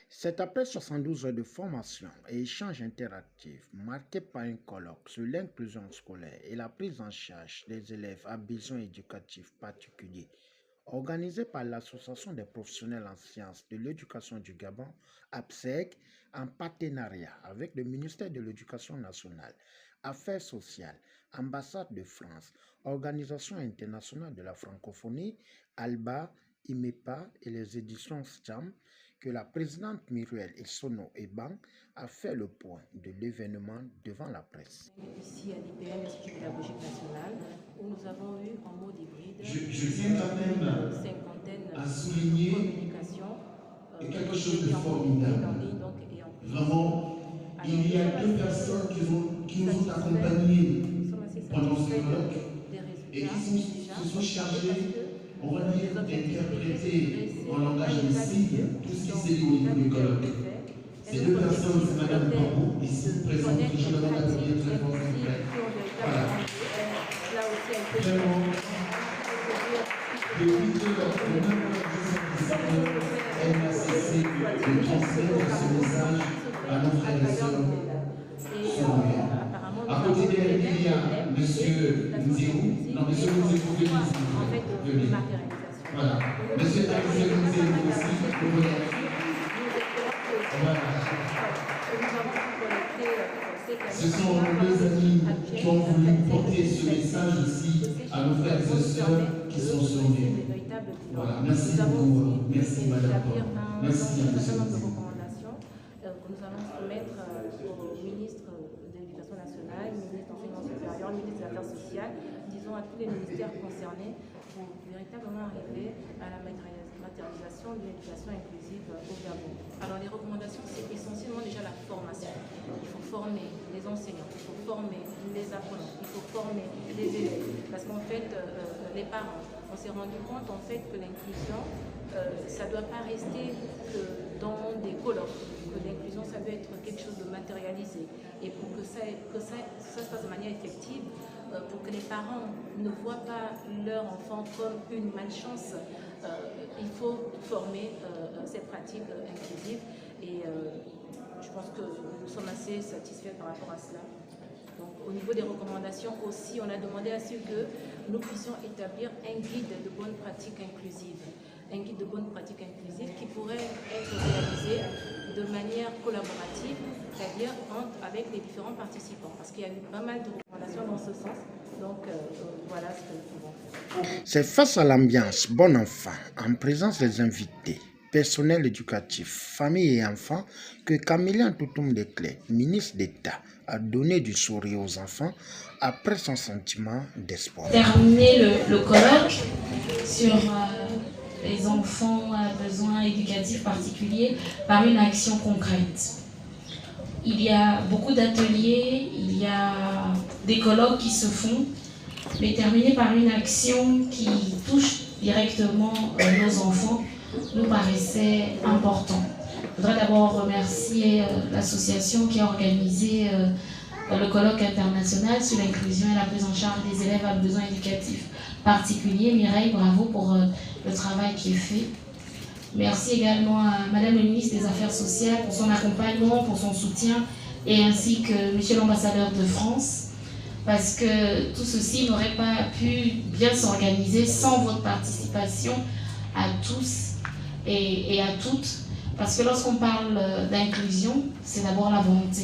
C'est après 72 heures de formation et échanges interactifs marqués par un colloque sur l'inclusion scolaire et la prise en charge des élèves à besoins éducatifs particuliers, organisé par l'Association des professionnels en sciences de l'éducation du Gabon, APSEG, en partenariat avec le ministère de l'Éducation nationale, Affaires sociales, Ambassade de France, Organisation internationale de la francophonie, ALBA, IMEPA et les éditions STAM, que la présidente Myriel Essono Eban a fait le point de l'événement devant la presse. Ici à l'IPN, l'Institut pédagogique national, où nous avons eu en mode hybride je tiens quand même à souligner quelque chose de formidable. Vraiment, il y a deux personnes qui nous ont accompagnés pendant ce colloque et qui se sont chargées, on va dire, d'interpréter en langage de signes tout ce qui s'est dit au niveau du colloque. Ces deux personnes, c'est Mme Pamou, ici présente, que je demande à venir très fort, s'il vous plaît. Voilà. Vraiment, depuis que le 9 elle n'a cessé de transmettre ce message à nos frères et sœurs sourds-muets. À côté d'elle, il y a M. Nzirou. Non, M. Nzirou, venez. Voilà. M. Nzirou aussi, vous venez. Voilà. Ce sont deux amis qui ont voulu porter ce message aussi à nos frères et sœurs qui sont sourds-muets. Voilà, merci beaucoup. Merci madame. Merci à monsieur. Que nous allons soumettre au ministre de l'Éducation nationale, au ministre de l'Enseignement supérieur, au ministre des Affaires sociales, disons à tous les ministères concernés pour véritablement arriver à la matérialisation de l'éducation inclusive au Gabon. Alors les recommandations, c'est essentiellement déjà la formation. Il faut former les enseignants, il faut former les apprenants, il faut former les élèves. Parce qu'en fait, les parents, on s'est rendu compte en fait que l'inclusion, ça ne doit pas rester que dans des colloques, que l'inclusion, ça doit être quelque chose de matérialisé. Et pour que ça se passe de manière effective, pour que les parents ne voient pas leur enfant comme une malchance, il faut former ces pratiques inclusives. Et je pense que nous sommes assez satisfaits par rapport à cela. Donc, au niveau des recommandations aussi, on a demandé à ce que nous puissions établir un guide de bonnes pratiques inclusives. Un guide de bonnes pratiques inclusives qui pourrait être réalisé de manière collaborative, c'est-à-dire avec les différents participants. Parce qu'il y a eu pas mal de recommandations dans ce sens. Donc, voilà ce que nous pouvons faire. C'est face à l'ambiance bon enfant, en présence des invités, personnel éducatif, famille et enfants, que Camillian Toutoum Leclerc, ministre d'État, a donné du sourire aux enfants après son sentiment d'espoir. Terminer le colloque sur les enfants à besoins éducatifs particuliers par une action concrète. Il y a beaucoup d'ateliers, il y a des colloques qui se font, mais terminer par une action qui touche directement nos enfants nous paraissait important. Je voudrais d'abord remercier l'association qui a organisé le colloque international sur l'inclusion et la prise en charge des élèves à besoins éducatifs particuliers. Mireille, bravo pour le travail qui est fait. Merci également à Madame le ministre des Affaires sociales pour son accompagnement, pour son soutien, et ainsi que Monsieur l'ambassadeur de France, parce que tout ceci n'aurait pas pu bien s'organiser sans votre participation à tous et à toutes, parce que lorsqu'on parle d'inclusion, c'est d'abord la volonté.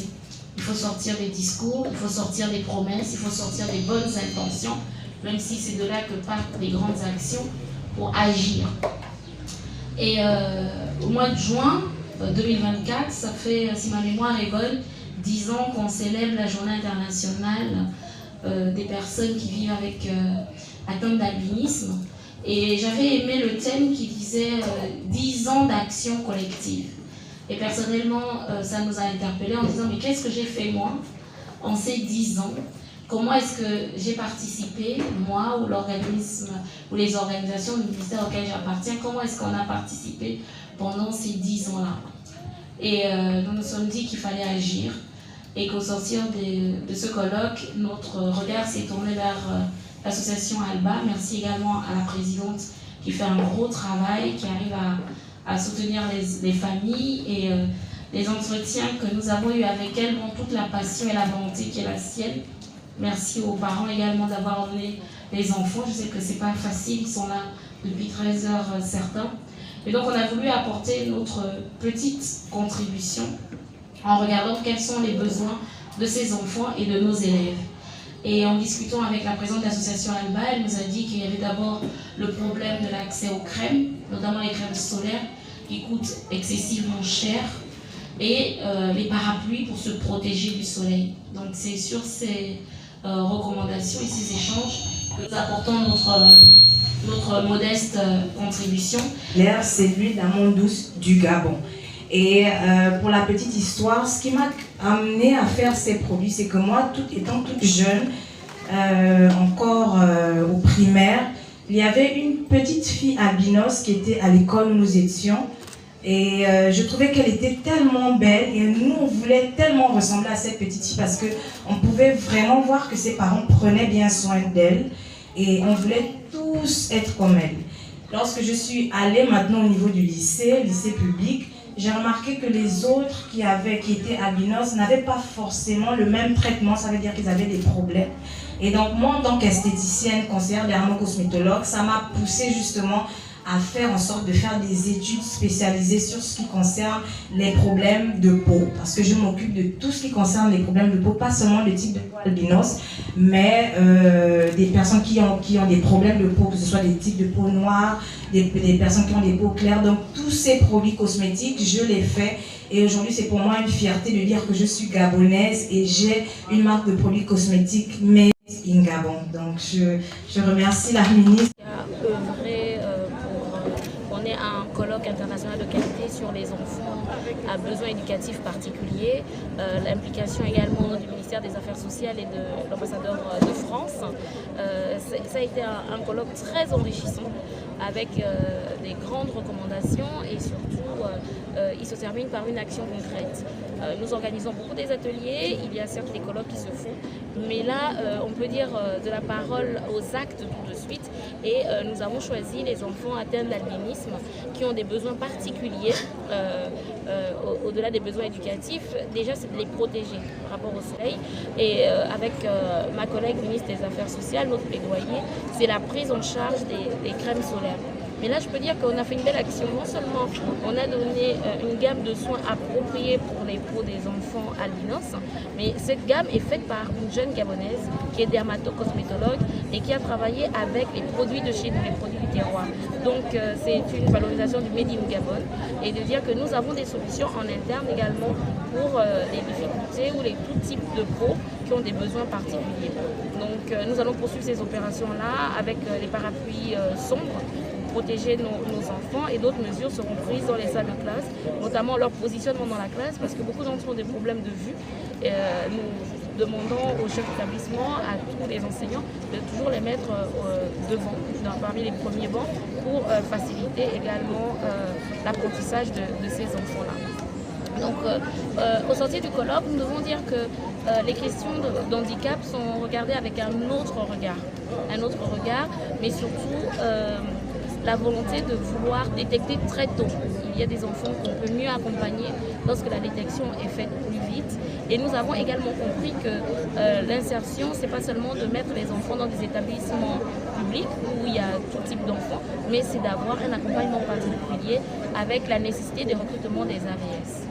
Il faut sortir des discours, il faut sortir des promesses, il faut sortir des bonnes intentions, même si c'est de là que partent les grandes actions pour agir. Et au mois de juin 2024, ça fait, si ma mémoire est bonne, 10 ans qu'on célèbre la journée internationale des personnes qui vivent avec atteinte d'albinisme. Et j'avais aimé le thème qui disait 10 ans d'action collective. Et personnellement, ça nous a interpellés en disant mais qu'est-ce que j'ai fait moi en ces 10 ans? Comment est-ce que j'ai participé, moi ou l'organisme ou les organisations du ministère auquel j'appartiens, comment est-ce qu'on a participé pendant ces 10 ans-là? Et nous nous sommes dit qu'il fallait agir et qu'au sortir de ce colloque, notre regard s'est tourné vers l'association ALBA. Merci également à la présidente qui fait un gros travail, qui arrive à soutenir les familles et les entretiens que nous avons eus avec elle montrent toute la passion et la volonté qui est la sienne. Merci aux parents également d'avoir emmené les enfants. Je sais que ce n'est pas facile, ils sont là depuis 13 heures certains. Et donc on a voulu apporter notre petite contribution en regardant quels sont les besoins de ces enfants et de nos élèves. Et en discutant avec la présidente de l'association ALBA, elle nous a dit qu'il y avait d'abord le problème de l'accès aux crèmes, notamment les crèmes solaires qui coûtent excessivement cher, et les parapluies pour se protéger du soleil. Donc c'est sur ces recommandations et ces échanges que nous apportons notre modeste contribution. L'air, c'est l'huile d'amande douce du Gabon. Et pour la petite histoire, ce qui m'a amené à faire ces produits, c'est que moi, étant toute jeune, encore au primaire, il y avait une petite fille albinos qui était à l'école où nous étions. Et je trouvais qu'elle était tellement belle et nous, on voulait tellement ressembler à cette petite fille parce qu'on pouvait vraiment voir que ses parents prenaient bien soin d'elle et on voulait tous être comme elle. Lorsque je suis allée maintenant au niveau du lycée public, j'ai remarqué que les autres qui étaient albinos n'avaient pas forcément le même traitement, ça veut dire qu'ils avaient des problèmes. Et donc moi, en tant qu'esthéticienne, conseillère dermocosmétologue, ça m'a poussée justement à faire en sorte de faire des études spécialisées sur ce qui concerne les problèmes de peau. Parce que je m'occupe de tout ce qui concerne les problèmes de peau, pas seulement le type de peau albinos, mais des personnes qui ont des problèmes de peau, que ce soit des types de peau noire, des personnes qui ont des peaux claires. Donc tous ces produits cosmétiques, je les fais. Et aujourd'hui, c'est pour moi une fierté de dire que je suis gabonaise et j'ai une marque de produits cosmétiques made in Gabon. Donc je remercie la ministre. On est un colloque international de qualité sur les enfants à besoins éducatifs particuliers. L'implication également du ministère des Affaires sociales et de l'ambassadeur de France. Ça a été un colloque très enrichissant avec des grandes recommandations et surtout il se termine par une action concrète. Nous organisons beaucoup des ateliers, il y a certes des colloques qui se font, mais là on peut dire de la parole aux actes tout de suite et nous avons choisi les enfants atteints d'albinisme qui ont des besoins particuliers au-delà des besoins éducatifs. Déjà c'est de les protéger par rapport au soleil et avec ma collègue ministre des Affaires sociales, notre plaidoyer, c'est la prise en charge des crèmes solaires. Mais là, je peux dire qu'on a fait une belle action. Non seulement on a donné une gamme de soins appropriés pour les peaux des enfants albinos, mais cette gamme est faite par une jeune gabonaise qui est dermatocosmétologue et qui a travaillé avec les produits de chez nous, les produits du terroir. Donc, c'est une valorisation du Made in Gabon et de dire que nous avons des solutions en interne également pour les difficultés ou les tout types de peau qui ont des besoins particuliers. Donc, nous allons poursuivre ces opérations-là avec les parapluies sombres, protéger nos enfants et d'autres mesures seront prises dans les salles de classe, notamment leur positionnement dans la classe parce que beaucoup d'entre eux ont des problèmes de vue. Nous demandons aux chefs d'établissement, à tous les enseignants, de toujours les mettre devant, parmi les premiers bancs pour faciliter également l'apprentissage de ces enfants-là. Donc, au sortir du colloque, nous devons dire que les questions d'handicap sont regardées avec un autre regard, mais surtout la volonté de vouloir détecter très tôt. Il y a des enfants qu'on peut mieux accompagner lorsque la détection est faite plus vite. Et nous avons également compris que l'insertion, ce n'est pas seulement de mettre les enfants dans des établissements publics où il y a tout type d'enfants, mais c'est d'avoir un accompagnement particulier avec la nécessité de recrutement des AVS.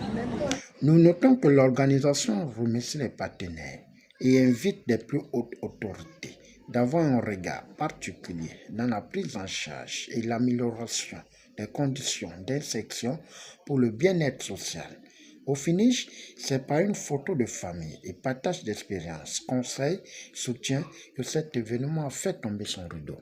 Nous notons que l'organisation remercie les partenaires et invite les plus hautes autorités d'avoir un regard particulier dans la prise en charge et l'amélioration des conditions d'insertion pour le bien-être social. Au finish, c'est par une photo de famille et partage d'expériences, conseils, soutien que cet événement a fait tomber son rideau.